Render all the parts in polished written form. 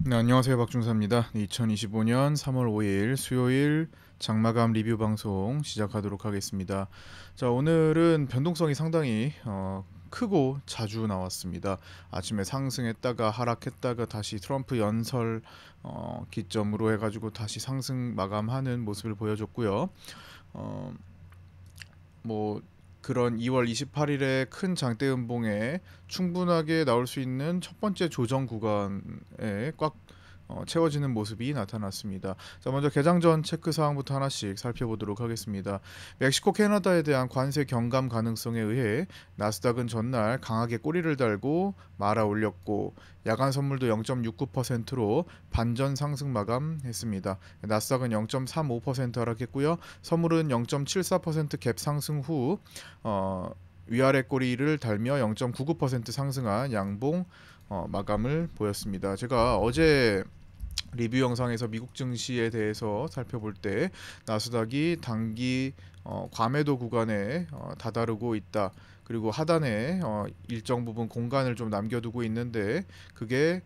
네, 안녕하세요. 박준사입니다. 2025년 3월 5일 수요일 장마감 리뷰 방송 시작하도록 하겠습니다. 자, 오늘은 변동성이 상당히 크고 자주 나왔습니다. 아침에 상승했다가 하락했다가 다시 트럼프 연설 기점으로 해가지고 다시 상승 마감하는 모습을 보여줬고요. 어, 뭐 그런 2월 28일에 큰 장대 음봉에 충분하게 나올 수 있는 첫 번째 조정 구간에 꽉 채워지는 모습이 나타났습니다. 자, 먼저 개장 전 체크 사항부터 하나씩 살펴보도록 하겠습니다. 멕시코 캐나다에 대한 관세 경감 가능성에 의해 나스닥은 전날 강하게 꼬리를 달고 말아 올렸고 야간 선물도 0.69%로 반전 상승 마감했습니다. 나스닥은 0.35% 하락했고요. 선물은 0.74%갭 상승 후 위아래 꼬리를 달며 0.99% 상승한 양봉 마감을 보였습니다. 제가 어제 리뷰 영상에서 미국 증시에 대해서 살펴볼 때 나스닥이 단기 과매도 구간에 다다르고 있다. 그리고 하단에 일정 부분 공간을 좀 남겨두고 있는데 그게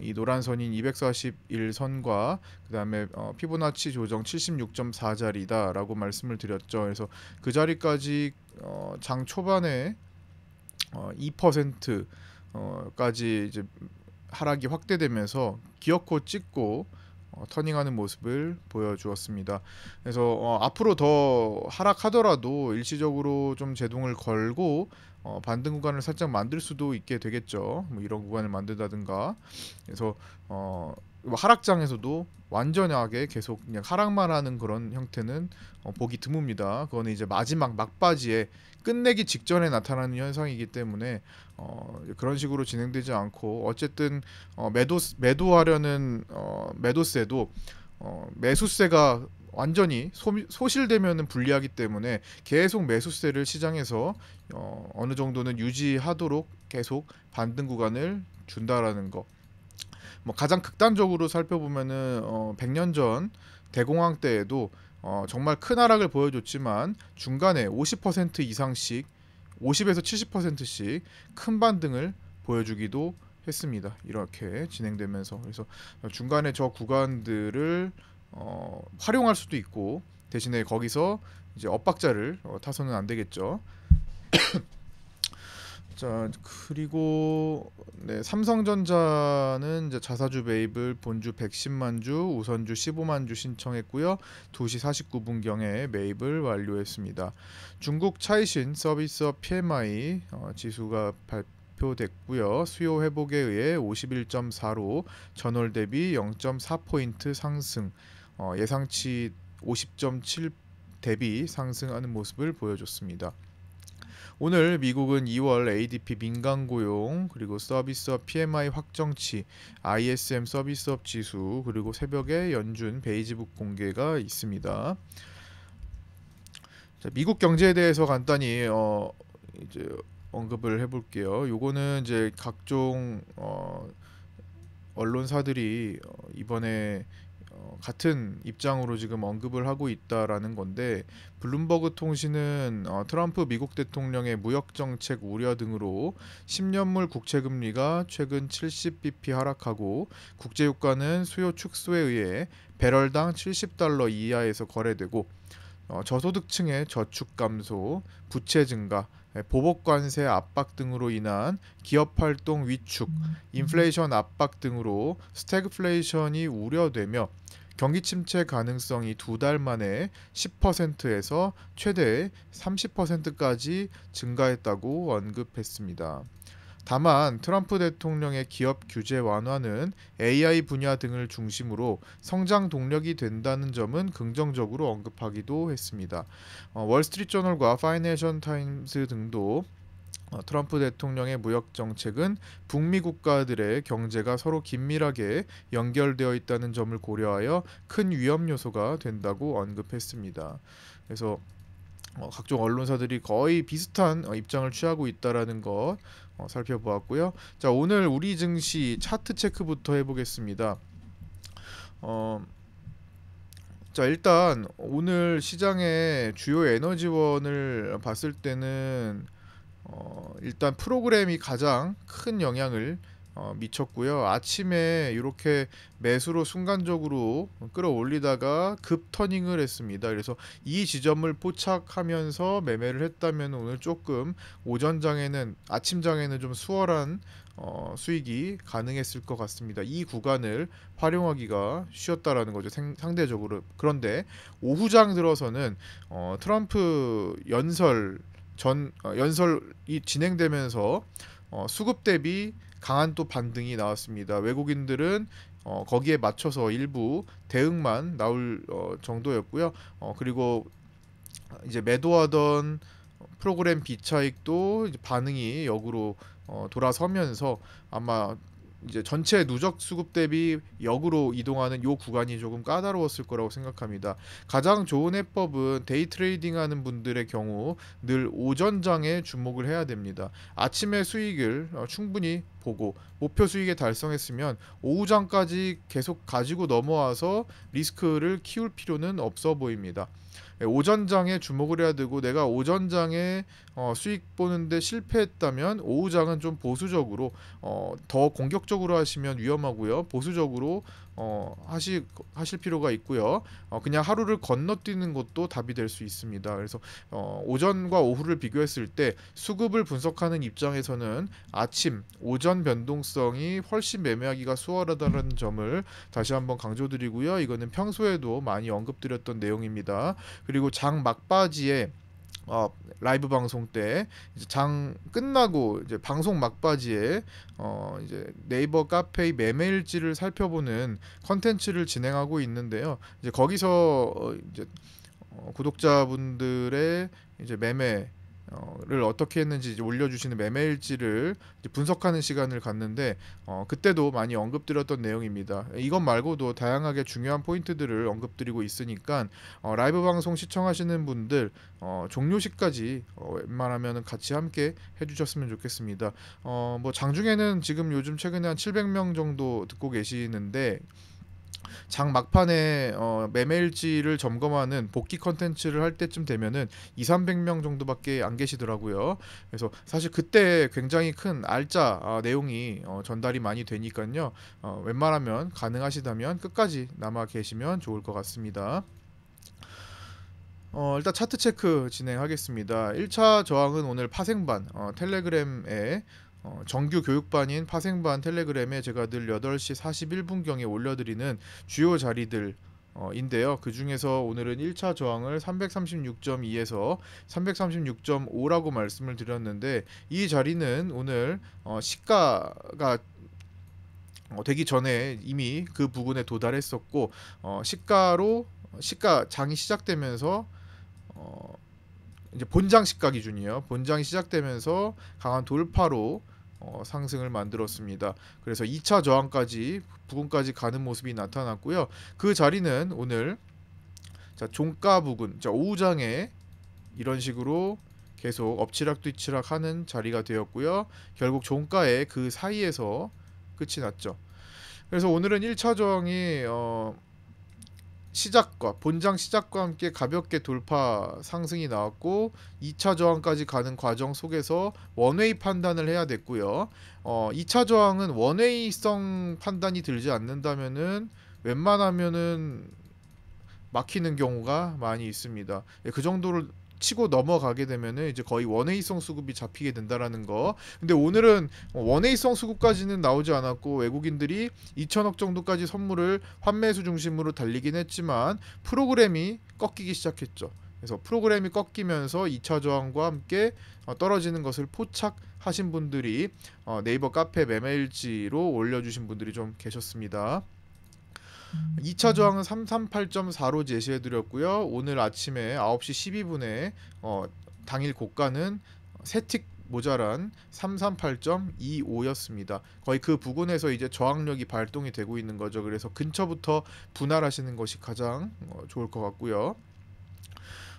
이 노란 선인 241선과 그다음에 피보나치 조정 76.4자리다라고 말씀을 드렸죠. 그래서 그 자리까지 장 초반에 2% 까지 이제 하락이 확대되면서 기어코 찍고 터닝하는 모습을 보여주었습니다. 그래서 앞으로 더 하락하더라도 일시적으로 좀 제동을 걸고 반등 구간을 살짝 만들 수도 있게 되겠죠. 뭐 이런 구간을 만든다든가. 그래서 뭐 하락장에서도 완전하게 계속 그냥 하락만 하는 그런 형태는 보기 드뭅니다. 그거는 이제 마지막 막바지에 끝내기 직전에 나타나는 현상이기 때문에 그런 식으로 진행되지 않고 어쨌든 매도하려는 매도세도 매수세가 완전히 소실되면은 불리하기 때문에 계속 매수세를 시장에서 어느 정도는 유지하도록 계속 반등 구간을 준다라는 거. 뭐 가장 극단적으로 살펴보면은 100년 전 대공황 때에도 정말 큰 하락을 보여줬지만 중간에 50% 이상씩 50에서 70%씩 큰 반등을 보여주기도 했습니다. 이렇게 진행되면서 그래서 중간에 저 구간들을 활용할 수도 있고 대신에 거기서 이제 엇박자를 타서는 안 되겠죠. 자, 그리고 네, 삼성전자는 이제 자사주 매입을 본주 110만 주, 우선주 15만 주 신청했고요. 2시 49분경에 매입을 완료했습니다. 중국 차이신 서비스업 PMI 지수가 발표됐고요. 수요 회복에 의해 51.4로 전월 대비 0.4포인트 상승, 예상치 50.7 대비 상승하는 모습을 보여줬습니다. 오늘 미국은 2월 ADP 민간 고용 그리고 서비스업 PMI 확정치, ISM 서비스업 지수 그리고 새벽에 연준 베이지북 공개가 있습니다. 자, 미국 경제에 대해서 간단히 이제 언급을 해볼게요. 요거는 이제 각종 언론사들이 이번에 같은 입장으로 지금 언급을 하고 있다라는 건데 블룸버그 통신은 트럼프 미국 대통령의 무역 정책 우려 등으로 10년물 국채 금리가 최근 70bp 하락하고 국제 유가는 수요 축소에 의해 배럴당 70달러 이하에서 거래되고 저소득층의 저축 감소, 부채 증가, 보복 관세 압박 등으로 인한 기업 활동 위축, 인플레이션 압박 등으로 스태그플레이션이 우려되며 경기 침체 가능성이 2달 만에 10%에서 최대 30%까지 증가했다고 언급했습니다. 다만 트럼프 대통령의 기업 규제 완화는 AI 분야 등을 중심으로 성장 동력이 된다는 점은 긍정적으로 언급하기도 했습니다. 월스트리트저널과 파이낸셜 타임스 등도 트럼프 대통령의 무역 정책은 북미 국가들의 경제가 서로 긴밀하게 연결되어 있다는 점을 고려하여 큰 위험 요소가 된다고 언급했습니다. 그래서 각종 언론사들이 거의 비슷한 입장을 취하고 있다라는 것 살펴보았고요. 자, 오늘 우리 증시 차트 체크부터 해보겠습니다. 자, 일단 오늘 시장의 주요 에너지원을 봤을 때는 일단 프로그램이 가장 큰 영향을 미쳤고요. 아침에 이렇게 매수로 순간적으로 끌어올리다가 급 터닝을 했습니다. 그래서 이 지점을 포착하면서 매매를 했다면 오늘 조금 오전장에는 아침장에는 좀 수월한 수익이 가능했을 것 같습니다. 이 구간을 활용하기가 쉬웠다라는 거죠. 상대적으로. 그런데 오후장 들어서는 트럼프 연설이 진행되면서 수급 대비 강한 또 반등이 나왔습니다. 외국인들은 거기에 맞춰서 일부 대응만 나올 정도였고요. 그리고 이제 매도하던 프로그램 비차익도 이제 반응이 역으로 돌아서면서 아마 이제 전체 누적 수급 대비 역으로 이동하는 요 구간이 조금 까다로웠을 거라고 생각합니다. 가장 좋은 해법은 데이 트레이딩 하는 분들의 경우 늘 오전장에 주목을 해야 됩니다. 아침에 수익을 충분히 보고 목표 수익에 달성했으면 오후장까지 계속 가지고 넘어와서 리스크를 키울 필요는 없어 보입니다. 오전장에 주목을 해야 되고, 내가 오전장에 수익 보는데 실패했다면 오후장은 좀 보수적으로 더 공격적으로 하시면 위험하고요. 보수적으로 하실 필요가 있고요. 그냥 하루를 건너뛰는 것도 답이 될 수 있습니다. 그래서 오전과 오후를 비교했을 때 수급을 분석하는 입장에서는 아침, 오전 변동성이 훨씬 매매하기가 수월하다는 점을 다시 한번 강조드리고요. 이거는 평소에도 많이 언급드렸던 내용입니다. 그리고 장 막바지에 라이브 방송 때 이제 장 끝나고 이제 방송 막바지에 이제 네이버 카페의 매매일지를 살펴보는 컨텐츠를 진행하고 있는데요. 이제 거기서 이제 구독자분들의 이제 매매를 어떻게 했는지 이제 올려주시는 매매일지를 이제 분석하는 시간을 갖는데 그때도 많이 언급드렸던 내용입니다. 이것 말고도 다양하게 중요한 포인트들을 언급드리고 있으니까 라이브 방송 시청하시는 분들 종료시까지 웬만하면 같이 함께 해주셨으면 좋겠습니다. 뭐 장중에는 지금 요즘 최근에 한 700명 정도 듣고 계시는데, 장 막판에 매매일지를 점검하는 복귀 컨텐츠를 할 때쯤 되면은 2,300명 정도밖에 안 계시더라고요. 그래서 사실 그때 굉장히 큰 알짜 내용이 전달이 많이 되니까요. 웬만하면 가능하시다면 끝까지 남아 계시면 좋을 것 같습니다. 일단 차트 체크 진행하겠습니다. 1차 저항은 오늘 파생반 텔레그램에 정규 교육반인 파생반 텔레그램에 제가 늘 8시 41분경에 올려드리는 주요 자리들 인데요. 그 중에서 오늘은 1차 저항을 336.2에서 336.5라고 말씀을 드렸는데, 이 자리는 오늘 시가가 되기 전에 이미 그 부근에 도달했었고, 시가 장이 시작되면서 이제 본장 시가 기준이요. 본장이 시작되면서 강한 돌파로 상승을 만들었습니다. 그래서 2차 저항까지 부근까지 가는 모습이 나타났고요. 그 자리는 오늘 종가 부근, 오후장에 이런 식으로 계속 엎치락 뒤치락 하는 자리가 되었고요. 결국 종가의 그 사이에서 끝이 났죠. 그래서 오늘은 1차 저항이 본장 시작과 함께 가볍게 돌파 상승이 나왔고, 2차 저항까지 가는 과정 속에서 원웨이 판단을 해야 됐고요. 2차 저항은 원웨이성 판단이 들지 않는다면은 웬만하면은 막히는 경우가 많이 있습니다. 그 정도를 치고 넘어가게 되면은 이제 거의 원웨이성 수급이 잡히게 된다라는 거. 근데 오늘은 원웨이성 수급까지는 나오지 않았고, 외국인들이 2천억 정도까지 선물을 환매수 중심으로 달리긴 했지만 프로그램이 꺾이기 시작했죠. 그래서 프로그램이 꺾이면서 2차 저항과 함께 떨어지는 것을 포착하신 분들이 네이버 카페 매매일지로 올려주신 분들이 좀 계셨습니다. 2차 저항은 338.4로 제시해드렸고요. 오늘 아침에 9시 12분에 당일 고가는 세틱 모자란 338.25였습니다. 거의 그 부근에서 이제 저항력이 발동이 되고 있는 거죠. 그래서 근처부터 분할하시는 것이 가장 좋을 것 같고요.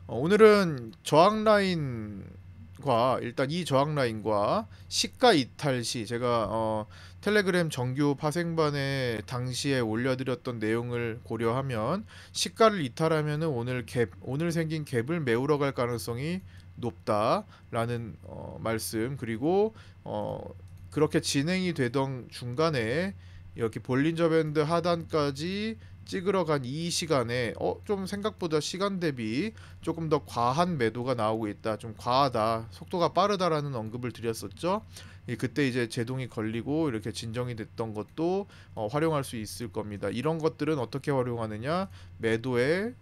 오늘은 저항 라인과 일단 이 저항 라인과 시가 이탈 시 제가 텔레그램 정규 파생반에 당시에 올려드렸던 내용을 고려하면 시가를 이탈하면은 오늘 생긴 갭을 메우러 갈 가능성이 높다라는 말씀, 그리고 그렇게 진행이 되던 중간에 이렇게 볼린저 밴드 하단까지 찍으러 간 이 시간에 좀 생각보다 시간 대비 조금 더 과한 매도가 나오고 있다. 좀 과하다. 속도가 빠르다라는 언급을 드렸었죠. 그때 이제 제동이 걸리고 이렇게 진정이 됐던 것도 활용할 수 있을 겁니다. 이런 것들은 어떻게 활용하느냐? 매도의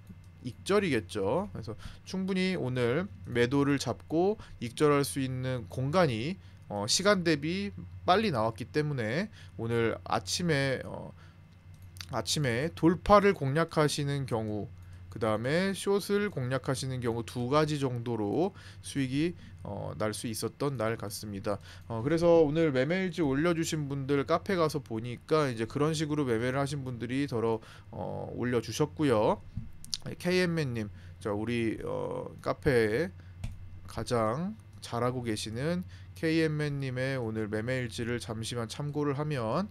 익절이겠죠. 그래서 충분히 오늘 매도를 잡고 익절할 수 있는 공간이 시간 대비 빨리 나왔기 때문에 오늘 아침에 돌파를 공략하시는 경우, 그 다음에 숏을 공략하시는 경우 두 가지 정도로 수익이 날 수 있었던 날 같습니다. 그래서 오늘 매매일지 올려주신 분들 카페 가서 보니까 이제 그런 식으로 매매를 하신 분들이 더러 올려주셨고요. KM맨님, 자 우리 카페에 가장 잘하고 계시는 KM맨님의 오늘 매매일지를 잠시만 참고를 하면,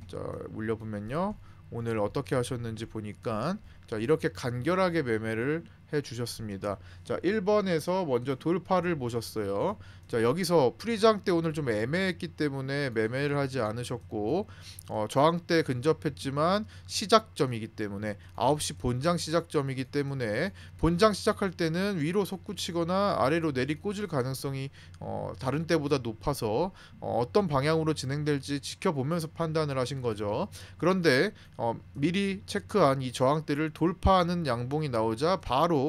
자 올려보면요, 오늘 어떻게 하셨는지 보니까 자 이렇게 간결하게 매매를 해 주셨습니다. 자 1번에서 먼저 돌파를 보셨어요. 자 여기서 프리장 때 오늘 좀 애매했기 때문에 매매를 하지 않으셨고, 저항대 근접했지만 시작점이기 때문에 9시 본장 시작점이기 때문에 본장 시작할 때는 위로 솟구치거나 아래로 내리꽂을 가능성이 다른 때보다 높아서 어떤 방향으로 진행될지 지켜보면서 판단을 하신 거죠. 그런데 미리 체크한 이 저항대를 돌파하는 양봉이 나오자 바로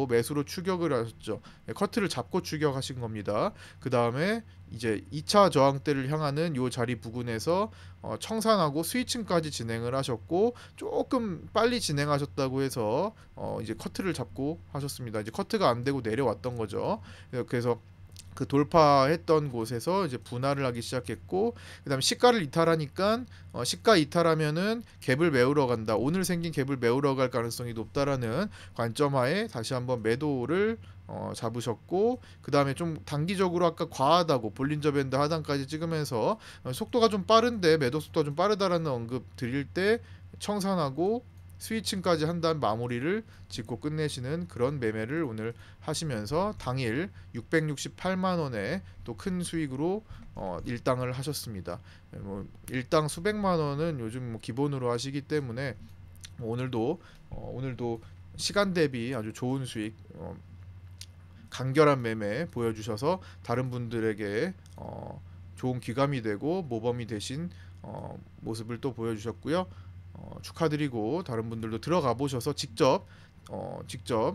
매수로 추격을 하셨죠. 커트를 잡고 추격하신 겁니다. 그 다음에 이제 2차 저항대를 향하는 요 자리 부근에서 청산하고 스위칭까지 진행을 하셨고, 조금 빨리 진행하셨다고 해서 이제 커트를 잡고 하셨습니다. 이제 커트가 안 되고 내려왔던 거죠. 그래서 그 돌파했던 곳에서 이제 분할을 하기 시작했고, 그다음에 시가를 이탈하니까 시가 이탈하면은 갭을 메우러 간다. 오늘 생긴 갭을 메우러 갈 가능성이 높다라는 관점하에 다시 한번 매도를 잡으셨고, 그 다음에 좀 단기적으로 아까 과하다고 볼린저 밴드 하단까지 찍으면서 속도가 좀 빠른데 매도 속도가 좀 빠르다라는 언급 드릴 때 청산하고 스위칭까지 한 다음 마무리를 짓고 끝내시는 그런 매매를 오늘 하시면서 당일 668만 원에 또 큰 수익으로 일당을 하셨습니다. 뭐 일당 수백만 원은 요즘 뭐 기본으로 하시기 때문에 오늘도 시간 대비 아주 좋은 수익, 간결한 매매 보여주셔서 다른 분들에게 좋은 귀감이 되고 모범이 되신 모습을 또 보여주셨고요. 축하드리고 다른 분들도 들어가 보셔서 직접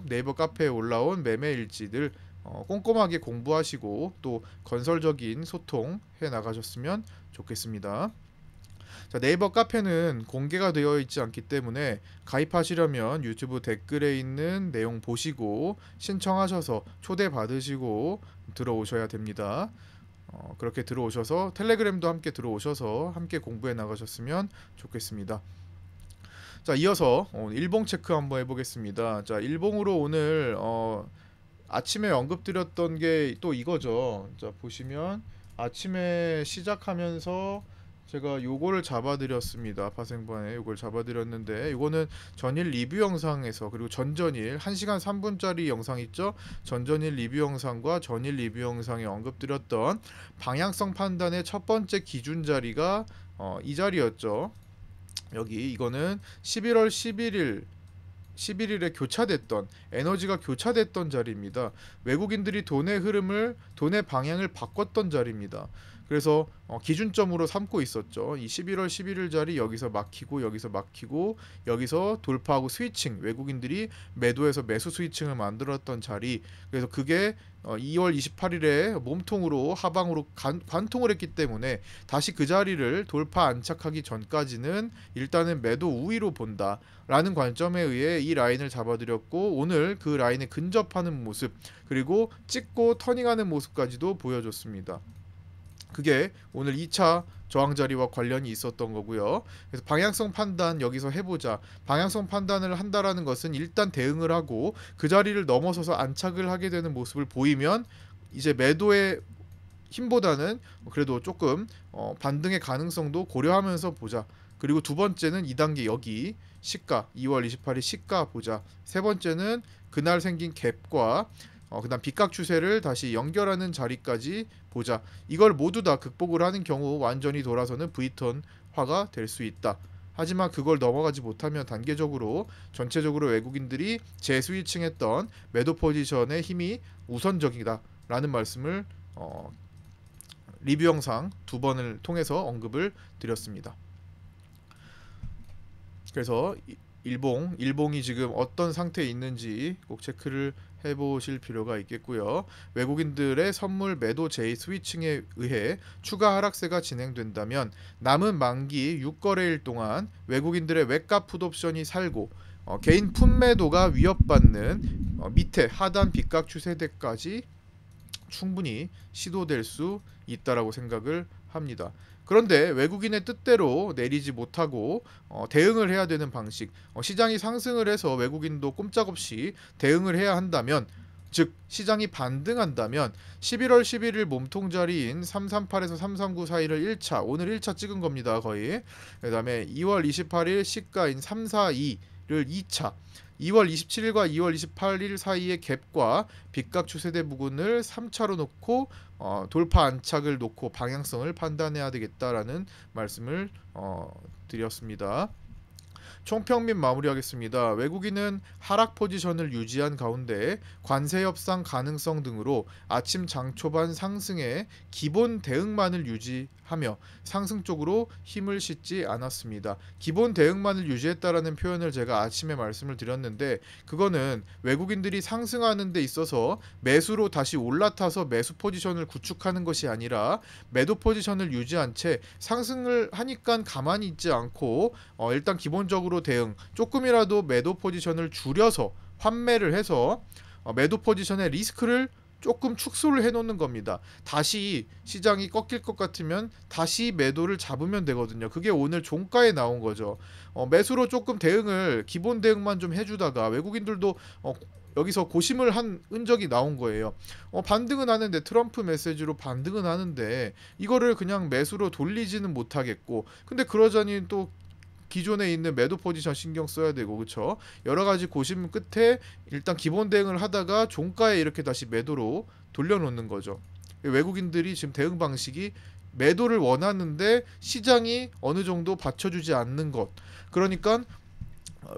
네이버 카페에 올라온 매매 일지들 꼼꼼하게 공부하시고 또 건설적인 소통 해 나가셨으면 좋겠습니다. 자, 네이버 카페는 공개가 되어 있지 않기 때문에 가입하시려면 유튜브 댓글에 있는 내용 보시고 신청하셔서 초대 받으시고 들어오셔야 됩니다. 그렇게 들어오셔서 텔레그램도 함께 들어오셔서 함께 공부해 나가셨으면 좋겠습니다. 자, 이어서 일봉 체크 한번 해보겠습니다. 자, 일봉으로 오늘 아침에 언급드렸던 게 또 이거죠. 자, 보시면 아침에 시작하면서 제가 요거를 잡아드렸습니다. 파생반에 요걸 잡아드렸는데, 요거는 전일 리뷰 영상에서, 그리고 전전일 1시간 3분짜리 영상 있죠. 전전일 리뷰 영상과 전일 리뷰 영상에 언급드렸던 방향성 판단의 첫 번째 기준 자리가 이 자리였죠. 여기 이거는 11월 11일에 교차됐던, 에너지가 교차됐던 자리입니다. 외국인들이 돈의 방향을 바꿨던 자리입니다. 그래서 기준점으로 삼고 있었죠. 이 11월 11일 자리 여기서 막히고 여기서 돌파하고 스위칭, 외국인들이 매도해서 매수 스위칭을 만들었던 자리. 그래서 그게 2월 28일에 몸통으로 하방으로 관통을 했기 때문에 다시 그 자리를 돌파 안착하기 전까지는 일단은 매도 우위로 본다 라는 관점에 의해 이 라인을 잡아드렸고, 오늘 그 라인에 근접하는 모습, 그리고 찍고 터닝하는 모습까지도 보여줬습니다. 그게 오늘 2차 저항자리와 관련이 있었던 거고요. 그래서 방향성 판단 여기서 해보자. 방향성 판단을 한다라는 것은 일단 대응을 하고 그 자리를 넘어서서 안착을 하게 되는 모습을 보이면 이제 매도의 힘보다는 그래도 조금 반등의 가능성도 고려하면서 보자. 그리고 두 번째는 2단계 여기 시가 2월 28일 시가 보자. 세 번째는 그날 생긴 갭과 그다음 빗각 추세를 다시 연결하는 자리까지 보자. 이걸 모두 다 극복을 하는 경우 완전히 돌아서는 V턴화가 될 수 있다. 하지만 그걸 넘어가지 못하면 단계적으로 전체적으로 외국인들이 재스위칭했던 매도 포지션의 힘이 우선적이다 라는 말씀을 리뷰 영상 2번을 통해서 언급을 드렸습니다. 그래서 일봉이 지금 어떤 상태에 있는지 꼭 체크를 해보실 필요가 있겠고요. 외국인들의 선물 매도 제이 스위칭에 의해 추가 하락세가 진행된다면 남은 만기 6거래일 동안 외국인들의 외가 풋옵션이 살고 개인 풋매도가 위협받는 밑에 하단 빗각 추세대까지 충분히 시도될 수 있다라고 생각을 합니다. 그런데 외국인의 뜻대로 내리지 못하고 대응을 해야 되는 방식, 시장이 상승을 해서 외국인도 꼼짝없이 대응을 해야 한다면, 즉 시장이 반등한다면 11월 11일 몸통자리인 338에서 339 사이를 1차, 오늘 1차 찍은 겁니다 거의. 그 다음에 2월 28일 시가인 342를 2차, 2월 27일과 2월 28일 사이의 갭과 빗각 추세대 부근을 3차로 놓고 돌파 안착을 놓고 방향성을 판단해야 되겠다라는 말씀을 드렸습니다. 총평 및 마무리하겠습니다. 외국인은 하락 포지션을 유지한 가운데 관세 협상 가능성 등으로 아침 장 초반 상승에 기본 대응만을 유지하며 상승 쪽으로 힘을 싣지 않았습니다. 기본 대응만을 유지했다라는 표현을 제가 아침에 말씀을 드렸는데, 그거는 외국인들이 상승하는 데 있어서 매수로 다시 올라타서 매수 포지션을 구축하는 것이 아니라 매도 포지션을 유지한 채 상승을 하니까 가만히 있지 않고 일단 기본적으로 대응, 조금이라도 매도 포지션을 줄여서 환매를 해서 매도 포지션의 리스크를 조금 축소를 해놓는 겁니다. 다시 시장이 꺾일 것 같으면 다시 매도를 잡으면 되거든요. 그게 오늘 종가에 나온 거죠. 매수로 조금 대응을, 기본 대응만 좀 해주다가 외국인들도 여기서 고심을 한 흔적이 나온 거예요. 반등은 하는데, 트럼프 메시지로 반등은 하는데 이거를 그냥 매수로 돌리지는 못하겠고, 근데 그러자니 또 기존에 있는 매도 포지션 신경 써야 되고, 그렇죠? 여러 가지 고심 끝에 일단 기본 대응을 하다가 종가에 이렇게 다시 매도로 돌려놓는 거죠. 외국인들이 지금 대응 방식이 매도를 원하는데 시장이 어느 정도 받쳐주지 않는 것, 그러니까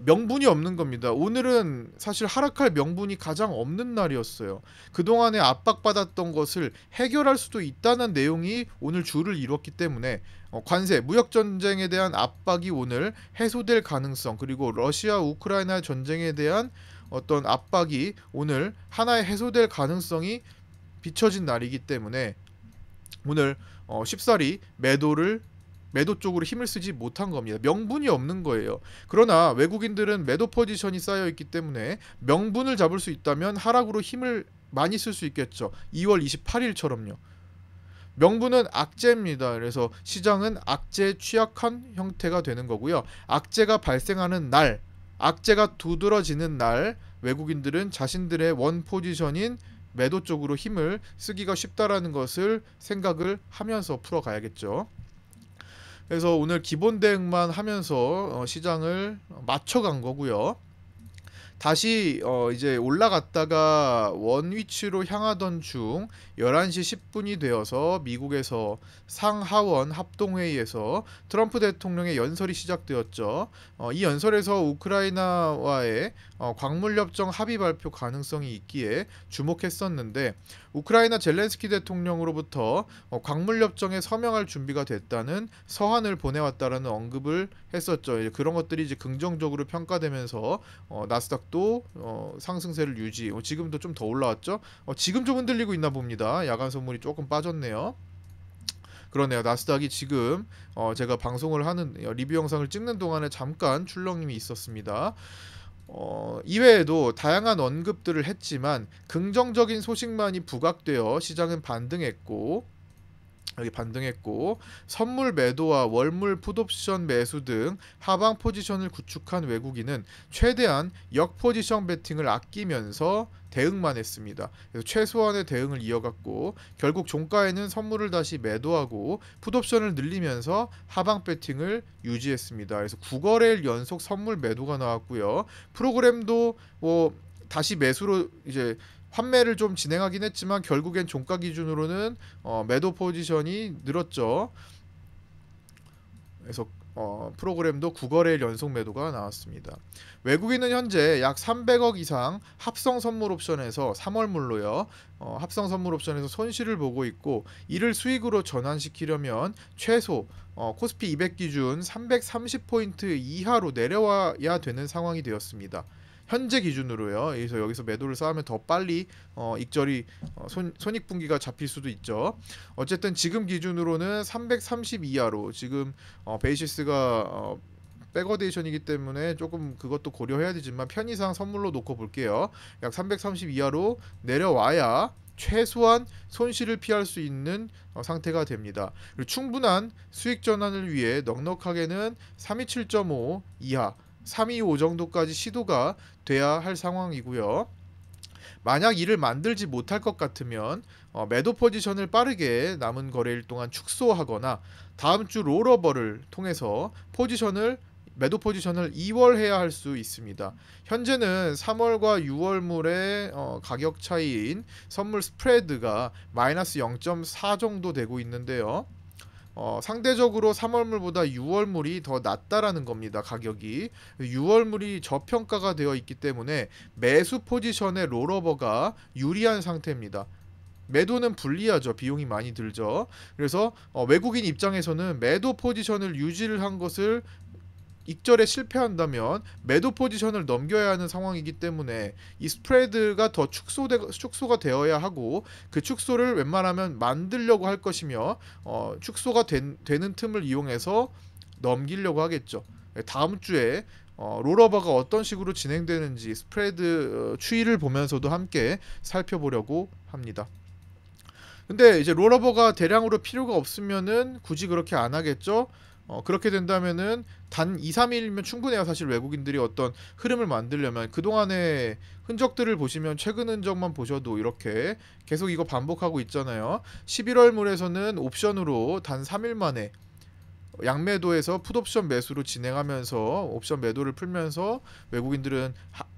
명분이 없는 겁니다. 오늘은 사실 하락할 명분이 가장 없는 날이었어요. 그동안에 압박받았던 것을 해결할 수도 있다는 내용이 오늘 주를 이뤘기 때문에 관세, 무역전쟁에 대한 압박이 오늘 해소될 가능성, 그리고 러시아 우크라이나 전쟁에 대한 어떤 압박이 오늘 하나의 해소될 가능성이 비춰진 날이기 때문에 오늘 쉽사리 매도 쪽으로 힘을 쓰지 못한 겁니다. 명분이 없는 거예요. 그러나 외국인들은 매도 포지션이 쌓여있기 때문에 명분을 잡을 수 있다면 하락으로 힘을 많이 쓸 수 있겠죠. 2월 28일처럼요. 명분은 악재입니다. 그래서 시장은 악재에 취약한 형태가 되는 거고요. 악재가 발생하는 날, 악재가 두드러지는 날, 외국인들은 자신들의 원 포지션인 매도 쪽으로 힘을 쓰기가 쉽다라는 것을 생각을 하면서 풀어가야겠죠. 그래서 오늘 기본 대응만 하면서 시장을 맞춰간 거고요. 다시 이제 올라갔다가 원 위치로 향하던 중 11시 10분이 되어서 미국에서 상하원 합동회의에서 트럼프 대통령의 연설이 시작되었죠. 이 연설에서 우크라이나와의 광물협정 합의 발표 가능성이 있기에 주목했었는데, 우크라이나 젤렌스키 대통령으로부터 광물협정에 서명할 준비가 됐다는 서한을 보내왔다라는 언급을 했었죠. 그런 것들이 이제 긍정적으로 평가되면서 나스닥도 상승세를 유지. 지금도 좀 더 올라왔죠. 지금 좀 흔들리고 있나 봅니다. 야간 선물이 조금 빠졌네요. 그러네요. 나스닥이 지금 제가 방송을 하는 리뷰 영상을 찍는 동안에 잠깐 출렁임이 있었습니다. 이외에도 다양한 언급들을 했지만 긍정적인 소식만이 부각되어 시장은 반등했고, 선물 매도와 월물 풋옵션 매수 등 하방 포지션을 구축한 외국인은 최대한 역 포지션 베팅을 아끼면서 대응만 했습니다. 그래서 최소한의 대응을 이어갔고, 결국 종가에는 선물을 다시 매도하고 풋옵션을 늘리면서 하방 베팅을 유지했습니다. 그래서 9거래일 연속 선물 매도가 나왔고요. 프로그램도 다시 매수로 이제 환매를 좀 진행하긴 했지만 결국엔 종가 기준으로는 매도 포지션이 늘었죠. 그래서 프로그램도 9거래일 연속 매도가 나왔습니다. 외국인은 현재 약 300억 이상 합성 선물 옵션에서 3월물로요. 합성 선물 옵션에서 손실을 보고 있고, 이를 수익으로 전환시키려면 최소 코스피 200 기준 330포인트 이하로 내려와야 되는 상황이 되었습니다. 현재 기준으로요. 그래서 여기서 매도를 쌓으면 더 빨리 익절이 손익분기가 잡힐 수도 있죠. 어쨌든 지금 기준으로는 330 이하로, 지금 베이시스가 백어데이션이기 때문에 조금 그것도 고려해야 되지만 편의상 선물로 놓고 볼게요. 약 330 이하로 내려와야 최소한 손실을 피할 수 있는 상태가 됩니다. 그리고 충분한 수익 전환을 위해 넉넉하게는 327.5 이하, 325 정도까지 시도가 돼야 할 상황이고요. 만약 이를 만들지 못할 것 같으면 매도 포지션을 빠르게 남은 거래일 동안 축소하거나 다음 주 롤오버를 통해서 매도 포지션을 2월해야 할 수 있습니다. 현재는 3월과 6월물의 가격 차이인 선물 스프레드가 마이너스 0.4 정도 되고 있는데요. 상대적으로 3월물보다 6월물이 더 낮다라는 겁니다. 가격이 6월물이 저평가가 되어 있기 때문에 매수 포지션의 롤오버가 유리한 상태입니다. 매도는 불리하죠. 비용이 많이 들죠. 그래서 외국인 입장에서는 매도 포지션을 유지를 한 것을 익절에 실패한다면 매도 포지션을 넘겨야 하는 상황이기 때문에 이 스프레드가 더 축소가 되어야 하고, 그 축소를 웬만하면 만들려고 할 것이며 축소가 되는 틈을 이용해서 넘기려고 하겠죠. 다음 주에 롤오버가 어떤 식으로 진행되는지 스프레드 추이를 보면서도 함께 살펴보려고 합니다. 근데 이제 롤오버가 대량으로 필요가 없으면은 굳이 그렇게 안 하겠죠. 그렇게 된다면은 단 2, 3일이면 충분해요. 사실 외국인들이 어떤 흐름을 만들려면 그동안의 흔적들을 보시면 최근 흔적만 보셔도 이렇게 계속 이거 반복하고 있잖아요. 11월물에서는 옵션으로 단 3일 만에 양매도에서 풋옵션 매수로 진행하면서 옵션 매도를 풀면서 외국인들은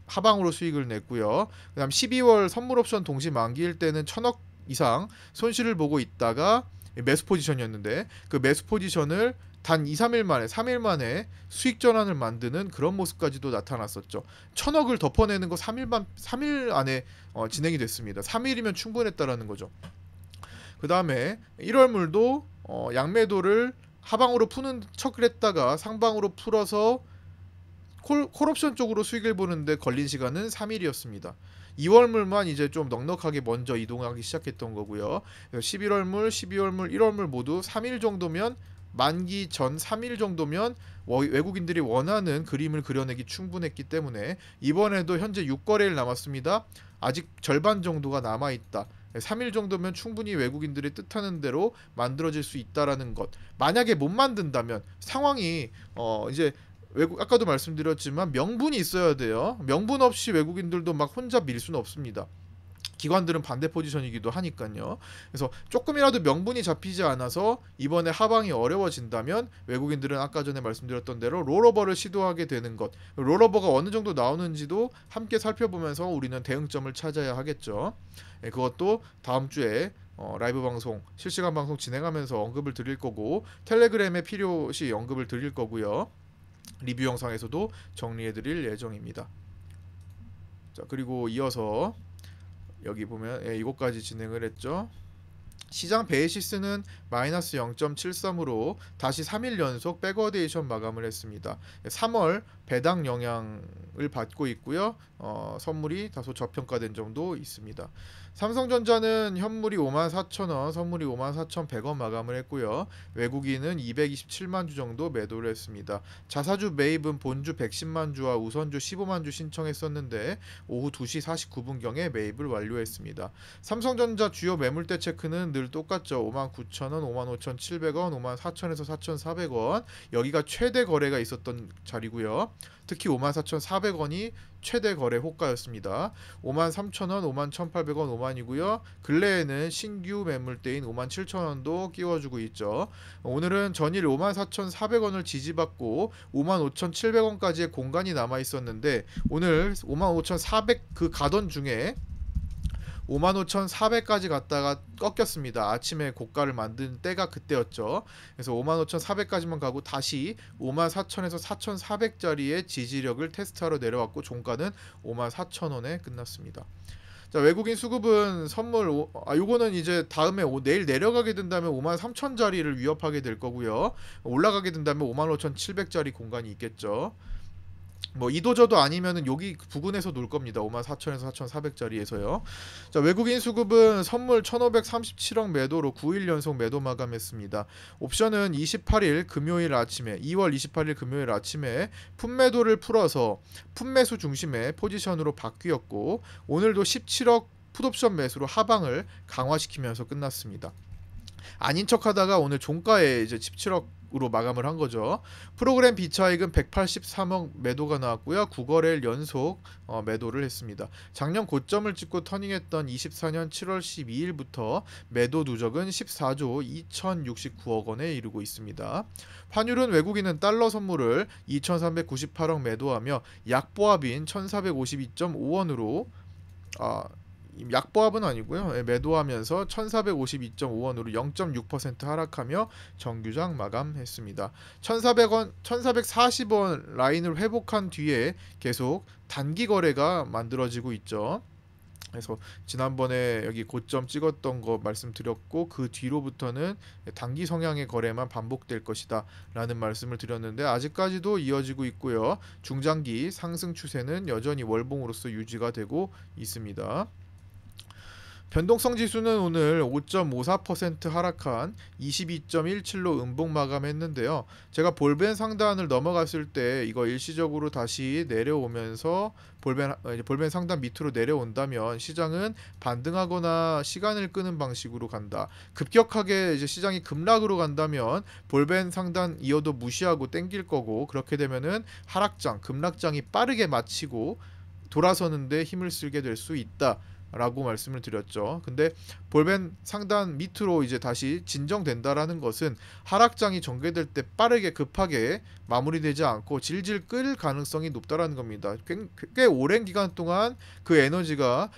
하방으로 수익을 냈고요. 그다음 12월 선물 옵션 동시 만기일 때는 1000억 이상 손실을 보고 있다가 매수 포지션이었는데, 그 매수 포지션을 단 2, 3일 만에 3일 만에 수익 전환을 만드는 그런 모습까지도 나타났었죠. 1000억을 덮어내는 거 3일 안에 진행이 됐습니다. 3일이면 충분했다라는 거죠. 그 다음에 1월물도 양매도를 하방으로 푸는 척을 했다가 상방으로 풀어서 콜옵션 쪽으로 수익을 보는데 걸린 시간은 3일이었습니다. 2월물만 이제 좀 넉넉하게 먼저 이동하기 시작했던 거고요. 11월물, 12월물, 1월물 모두 3일 정도면, 만기 전 3일 정도면 외국인들이 원하는 그림을 그려내기 충분했기 때문에 이번에도 현재 6거래일 남았습니다. 아직 절반 정도가 남아있다. 3일 정도면 충분히 외국인들이 뜻하는 대로 만들어질 수 있다라는 것. 만약에 못 만든다면 상황이 이제 아까도 말씀드렸지만 명분이 있어야 돼요. 명분 없이 외국인들도 막 혼자 밀 수는 없습니다. 기관들은 반대 포지션이기도 하니까요. 그래서 조금이라도 명분이 잡히지 않아서 이번에 하방이 어려워진다면 외국인들은 아까 전에 말씀드렸던 대로 롤오버를 시도하게 되는 것, 롤오버가 어느 정도 나오는지도 함께 살펴보면서 우리는 대응점을 찾아야 하겠죠. 그것도 다음 주에 라이브 방송, 실시간 방송 진행하면서 언급을 드릴 거고, 텔레그램에 필요시 언급을 드릴 거고요. 리뷰 영상에서도 정리해 드릴 예정입니다. 자, 그리고 이어서 여기 보면 이것까지 진행을 했죠. 시장 베이시스는 마이너스 0.73으로 다시 3일 연속 백어데이션 마감을 했습니다. 3월 배당 영향을 받고 있고요. 선물이 다소 저평가된 점도 있습니다. 삼성전자는 현물이 54,000원, 선물이 54,100원 마감을 했고요. 외국인은 227만 주 정도 매도를 했습니다. 자사주 매입은 본주 110만 주와 우선주 15만 주 신청했었는데 오후 2시 49분경에 매입을 완료했습니다. 삼성전자 주요 매물대 체크는 늘 똑같죠. 59,000원, 55,700원, 54,000에서 4,400원. 여기가 최대 거래가 있었던 자리고요. 특히 54,400원이 최대 거래 호가였습니다. 53,000원, 51,800원, 5만이고요. 근래에는 신규 매물대인 57,000원도 끼워주고 있죠. 오늘은 전일 54,400원을 지지받고 55,700원까지의 공간이 남아 있었는데 오늘 55,400 그 가던 중에 55,400까지 갔다가 꺾였습니다. 아침에 고가를 만든 때가 그때였죠. 그래서 55,400까지만 가고 다시 54,000에서 4,400짜리의 지지력을 테스트하러 내려왔고 종가는 54,000원에 끝났습니다. 자, 외국인 수급은 선물 요거는 이제 다음에 내일 내려가게 된다면 53,000짜리를 위협하게 될 거고요. 올라가게 된다면 55,700짜리 공간이 있겠죠. 뭐 이도저도 아니면은 여기 부근에서 놀 겁니다. 54,000에서 4,400짜리에서요. 자, 외국인 수급은 선물 1,537억 매도로 9일 연속 매도 마감했습니다. 옵션은 28일 금요일 아침에 2월 28일 금요일 아침에 풋매도를 풀어서 풋매수 중심의 포지션으로 바뀌었고 오늘도 17억 풋옵션 매수로 하방을 강화시키면서 끝났습니다. 아닌 척하다가 오늘 종가에 이제 17억으로 마감을 한 거죠. 프로그램 비차익은 183억 매도가 나왔고요. 9거래일 연속 매도를 했습니다. 작년 고점을 찍고 터닝했던 24년 7월 12일부터 매도 누적은 14조 2,069억 원에 이르고 있습니다. 환율은 외국인은 달러 선물을 2,398억 매도하며 약보합인 1,452.5원으로 약보합은 아니고요. 매도하면서 1,452.5원으로 0.6% 하락하며 정규장 마감했습니다. 1,400원, 1,440원 라인을 회복한 뒤에 계속 단기 거래가 만들어지고 있죠. 그래서 지난번에 여기 고점 찍었던 거 말씀드렸고 그 뒤로부터는 단기 성향의 거래만 반복될 것이다 라는 말씀을 드렸는데 아직까지도 이어지고 있고요. 중장기 상승 추세는 여전히 월봉으로서 유지가 되고 있습니다. 변동성 지수는 오늘 5.54% 하락한 22.17로 음봉 마감했는데요. 제가 볼벤 상단을 넘어갔을 때 이거 일시적으로 다시 내려오면서 볼벤 상단 밑으로 내려온다면 시장은 반등하거나 시간을 끄는 방식으로 간다. 급격하게 이제 시장이 급락으로 간다면 볼벤 상단 이어도 무시하고 땡길 거고 그렇게 되면은 하락장, 급락장이 빠르게 마치고 돌아서는데 힘을 쓰게 될 수 있다. 라고 말씀을 드렸죠. 근데 볼벤 상단 밑으로 이제 다시 진정된다라는 것은 하락장이 전개될 때 빠르게 급하게 마무리되지 않고 질질 끌 가능성이 높다라는 겁니다. 꽤 오랜 기간 동안 그 에너지가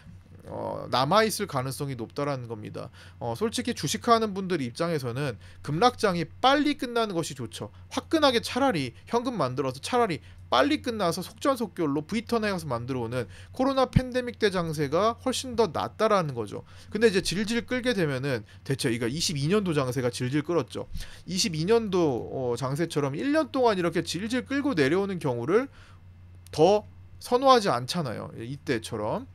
남아있을 가능성이 높다라는 겁니다. 솔직히 주식하는 분들 입장에서는 급락장이 빨리 끝나는 것이 좋죠. 화끈하게 차라리 현금 만들어서 차라리 빨리 끝나서 속전속결로 V턴에 가서 만들어오는 코로나 팬데믹 때 장세가 훨씬 더 낫다라는 거죠. 근데 이제 질질 끌게 되면은 대체 이거 22년도 장세가 질질 끌었죠. 22년도 장세처럼 1년 동안 이렇게 질질 끌고 내려오는 경우를 더 선호하지 않잖아요. 이때처럼.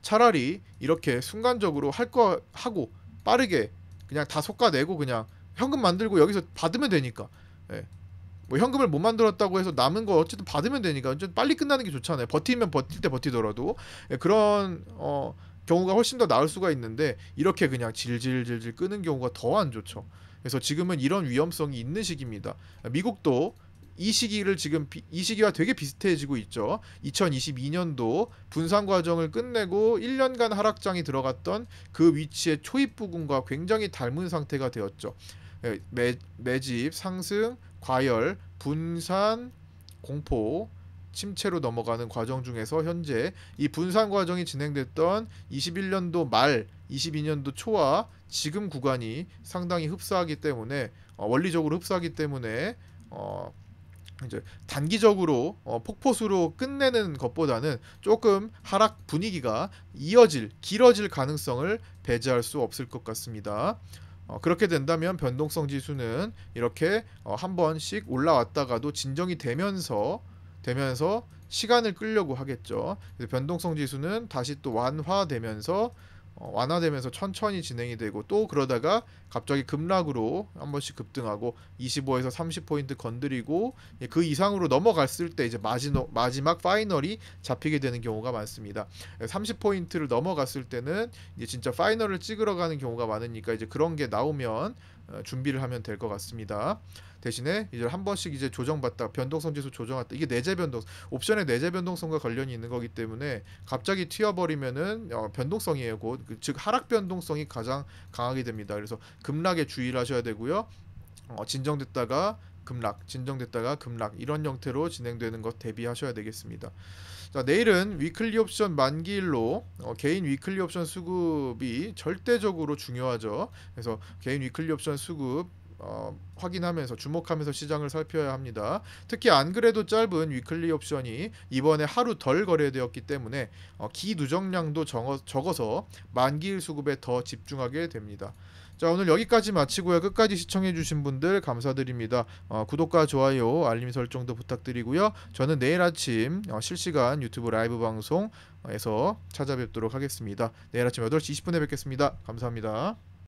차라리 이렇게 순간적으로 할 거 하고 빠르게 그냥 다 솎아내고 그냥 현금 만들고 여기서 받으면 되니까. 예. 뭐 현금을 못 만들었다고 해서 남은 거 어쨌든 받으면 되니까 좀 빨리 끝나는 게 좋잖아요. 버티면 버틸 때 버티더라도. 예, 그런 경우가 훨씬 더 나을 수가 있는데 이렇게 그냥 질질질질 끄는 경우가 더 안 좋죠. 그래서 지금은 이런 위험성이 있는 시기입니다. 미국도 이 시기를 지금 이 시기와 되게 비슷해지고 있죠. 2022년도 분산 과정을 끝내고 1년간 하락장이 들어갔던 그 위치의 초입 부근과 굉장히 닮은 상태가 되었죠. 매집, 상승, 과열, 분산, 공포, 침체로 넘어가는 과정 중에서 현재 이 분산 과정이 진행됐던 21년도 말, 22년도 초와 지금 구간이 상당히 흡사하기 때문에 원리적으로 흡사하기 때문에 이제 단기적으로 폭포수로 끝내는 것보다는 조금 하락 분위기가 길어질 가능성을 배제할 수 없을 것 같습니다. 그렇게 된다면 변동성 지수는 이렇게 한 번씩 올라왔다가도 진정이 되면서 시간을 끌려고 하겠죠. 변동성 지수는 다시 또 완화되면서 천천히 진행이 되고 또 그러다가 갑자기 급락으로 한 번씩 급등하고 25에서 30포인트 건드리고 그 이상으로 넘어갔을 때 이제 마지막 파이널이 잡히게 되는 경우가 많습니다. 30포인트를 넘어갔을 때는 이제 진짜 파이널을 찍으러 가는 경우가 많으니까 이제 그런 게 나오면 준비를 하면 될 것 같습니다. 대신에 이제 한 번씩 이제 조정받다 변동성 지수 조정받다 이게 내재 변동 옵션의 내재 변동성과 관련이 있는 거기 때문에 갑자기 튀어버리면은 변동성이에요. 즉 하락 변동성이 가장 강하게 됩니다. 그래서 급락에 주의를 하셔야 되고요. 진정됐다가 급락, 진정됐다가 급락 이런 형태로 진행되는 것 대비하셔야 되겠습니다. 자, 내일은 위클리 옵션 만기일로 개인 위클리 옵션 수급이 절대적으로 중요하죠. 그래서 개인 위클리 옵션 수급 확인하면서 주목하면서 시장을 살펴야 합니다. 특히 안 그래도 짧은 위클리 옵션이 이번에 하루 덜 거래되었기 때문에 기누적량도 적어서 만기일 수급에 더 집중하게 됩니다. 자, 오늘 여기까지 마치고요. 끝까지 시청해주신 분들 감사드립니다. 구독과 좋아요, 알림 설정도 부탁드리고요. 저는 내일 아침 실시간 유튜브 라이브 방송에서 찾아뵙도록 하겠습니다. 내일 아침 8시 20분에 뵙겠습니다. 감사합니다.